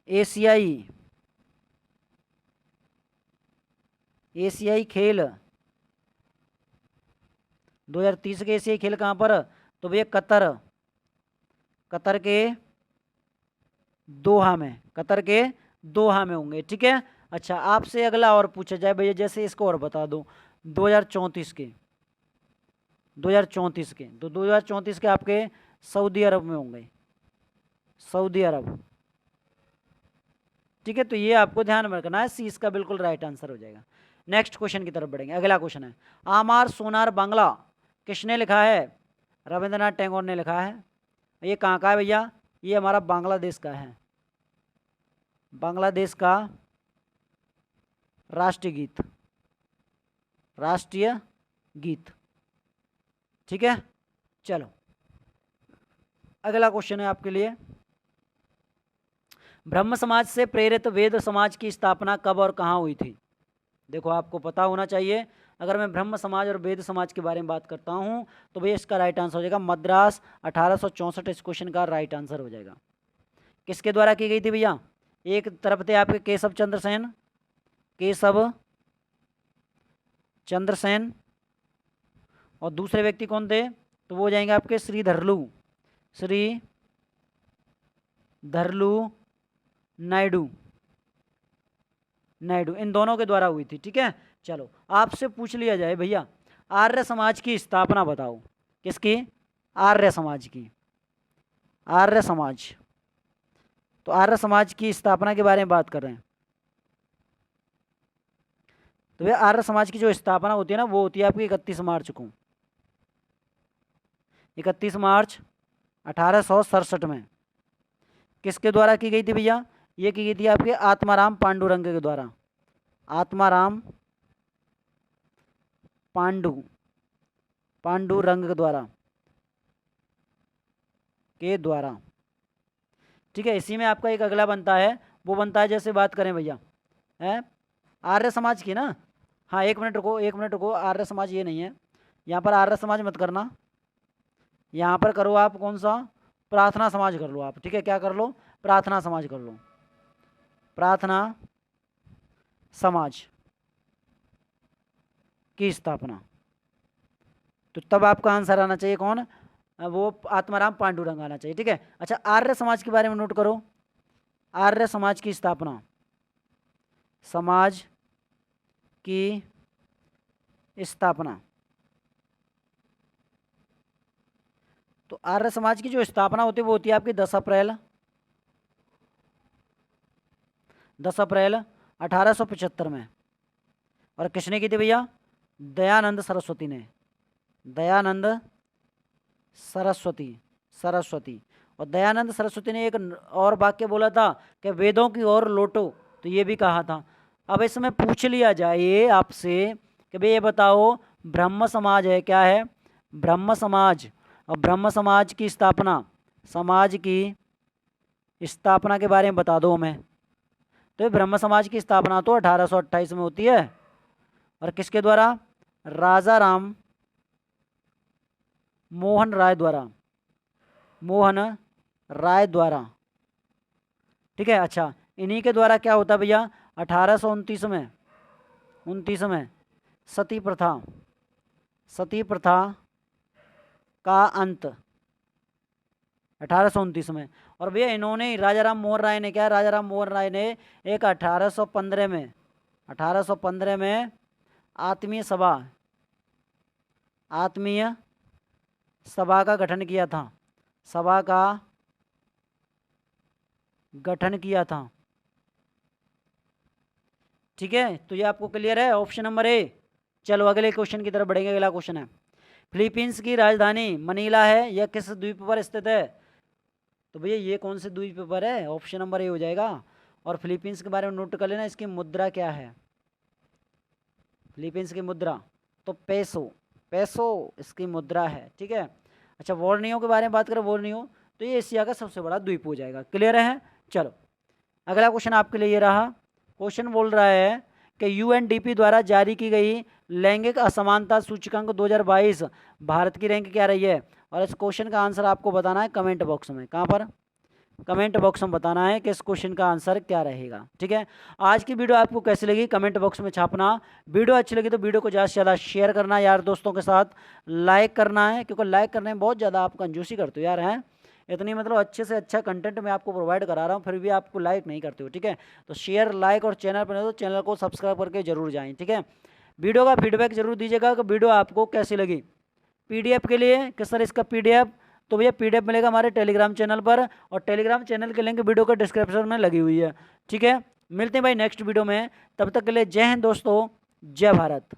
एशियाई खेल, 2030 के एशियाई खेल कहाँ पर? तो भैया कतर के दोहा में होंगे। ठीक है, अच्छा आपसे अगला और पूछा जाए भैया, जैसे इसको और बता दो 2034 के, तो 2034 के आपके सऊदी अरब में होंगे, सऊदी अरब। ठीक है, तो ये आपको ध्यान में रखना है, सी इसका बिल्कुल राइट आंसर हो जाएगा। नेक्स्ट क्वेश्चन की तरफ बढ़ेंगे। अगला क्वेश्चन है, आमार सोनार बांग्ला किसने लिखा है? रविंद्रनाथ टैगोर ने लिखा है। ये कहाँ का है भैया? ये हमारा बांग्लादेश का है, बांग्लादेश का राष्ट्रीय गीत। ठीक है, चलो अगला क्वेश्चन है आपके लिए, ब्रह्म समाज से प्रेरित वेद समाज की स्थापना कब और कहाँ हुई थी? देखो आपको पता होना चाहिए। अगर मैं ब्रह्म समाज और वेद समाज के बारे में बात करता हूँ तो भैया इसका राइट आंसर हो जाएगा मद्रास 1864। इस क्वेश्चन का राइट आंसर हो जाएगा। किसके द्वारा की गई थी भैया? एक तरफ थे आपके केशव चंद्र सेन, केशव चंद्र सेन, और दूसरे व्यक्ति कौन थे? तो वो हो जाएंगे आपके श्रीधरलू नायडू। इन दोनों के द्वारा हुई थी। ठीक है, चलो आपसे पूछ लिया जाए भैया आर्य समाज की स्थापना बताओ। किसकी? आर्य समाज की। आर्य समाज, तो आर्य समाज की स्थापना के बारे में बात कर रहे हैं। तो भैया आर्य समाज की जो स्थापना होती है ना वो होती है आपकी 31 मार्च को, 31 मार्च 1867 में। किसके द्वारा की गई थी भैया? ये की गई थी आपके आत्माराम पांडुरंग के द्वारा। आत्माराम पांडुरंग के द्वारा। ठीक है, इसी में आपका एक अगला बनता है, वो बनता है जैसे बात करें भैया है आर्य समाज की ना। हाँ एक मिनट रुको, आर्य समाज ये नहीं है, यहाँ पर आर्य समाज मत करना, यहाँ पर करो आप कौन सा? प्रार्थना समाज कर लो आप। ठीक है, क्या कर लो? प्रार्थना समाज कर लो। प्रार्थना समाज की स्थापना, तो तब आपका आंसर आना चाहिए कौन? वो आत्माराम पांडुरंग आना चाहिए। ठीक है, अच्छा आर्य समाज के बारे में नोट करो। आर्य समाज की स्थापना, समाज की स्थापना, तो आर्य समाज की जो स्थापना होती है वो होती है आपकी 10 अप्रैल 1875 में। और किसने की थी भैया? दयानंद सरस्वती ने। दयानंद सरस्वती। और दयानंद सरस्वती ने एक और वाक्य बोला था कि वेदों की ओर लौटो, तो ये भी कहा था। अब इसमें पूछ लिया जाए आपसे कि भाई ये बताओ ब्रह्म समाज है, क्या है? ब्रह्म समाज। और ब्रह्म समाज की स्थापना, समाज की स्थापना के बारे में बता दो हमें। तो ब्रह्म समाज की स्थापना तो 1828 में होती है। और किसके द्वारा? राजा राम मोहन राय द्वारा। ठीक है, अच्छा इन्हीं के द्वारा क्या होता भैया? 1829 में सती प्रथा का अंत 1829 में। और भैया इन्होंने राजा राम मोहन राय ने क्या? राजा राम मोहन राय ने एक 1815 में आत्मीय सभा का गठन किया था। ठीक है, तो ये आपको क्लियर है ऑप्शन नंबर ए। चलो अगले क्वेश्चन की तरफ बढ़ेंगे। अगला क्वेश्चन है, फिलीपींस की राजधानी मनीला है, यह किस द्वीप पर स्थित है? तो भैया ये कौन से द्वीप पर है? ऑप्शन नंबर ए हो जाएगा। और फिलीपींस के बारे में नोट कर लेना, इसकी मुद्रा क्या है? फिलीपींस की मुद्रा तो पेसो इसकी मुद्रा है। ठीक है, अच्छा बोर्नियो के बारे में बात करें, बोर्नियो तो ये एशिया का सबसे बड़ा द्वीप हो जाएगा। क्लियर है? चलो अगला क्वेश्चन आपके लिए ये रहा। क्वेश्चन बोल रहा है कि यूएनडीपी द्वारा जारी की गई लैंगिक असमानता सूचकांक 2022 भारत की रैंक क्या रही है? और इस क्वेश्चन का आंसर आपको बताना है कमेंट बॉक्स में। कहाँ पर? कमेंट बॉक्स में बताना है कि इस क्वेश्चन का आंसर क्या रहेगा। ठीक है, आज की वीडियो आपको कैसी लगी कमेंट बॉक्स में छापना। वीडियो अच्छी लगी तो वीडियो को ज़्यादा से ज़्यादा शेयर करना, यार दोस्तों के साथ लाइक करना है, क्योंकि लाइक करने में बहुत ज़्यादा आप कंजूसी करते हो यार। हैं इतनी मतलब अच्छे से अच्छा कंटेंट मैं आपको प्रोवाइड करा रहा हूँ, फिर भी आपको लाइक नहीं करते हो। ठीक है, तो शेयर लाइक और चैनल पर तो चैनल को सब्सक्राइब करके जरूर जाएँ। ठीक है, वीडियो का फीडबैक जरूर दीजिएगा कि वीडियो आपको कैसी लगी। पीडीएफ के लिए कि सर इसका पीडीएफ, तो भैया पीडीएफ मिलेगा हमारे टेलीग्राम चैनल पर, और टेलीग्राम चैनल की लिंक वीडियो के डिस्क्रिप्शन में लगी हुई है। ठीक है, मिलते हैं भाई नेक्स्ट वीडियो में, तब तक के लिए जय हिंद दोस्तों, जय भारत।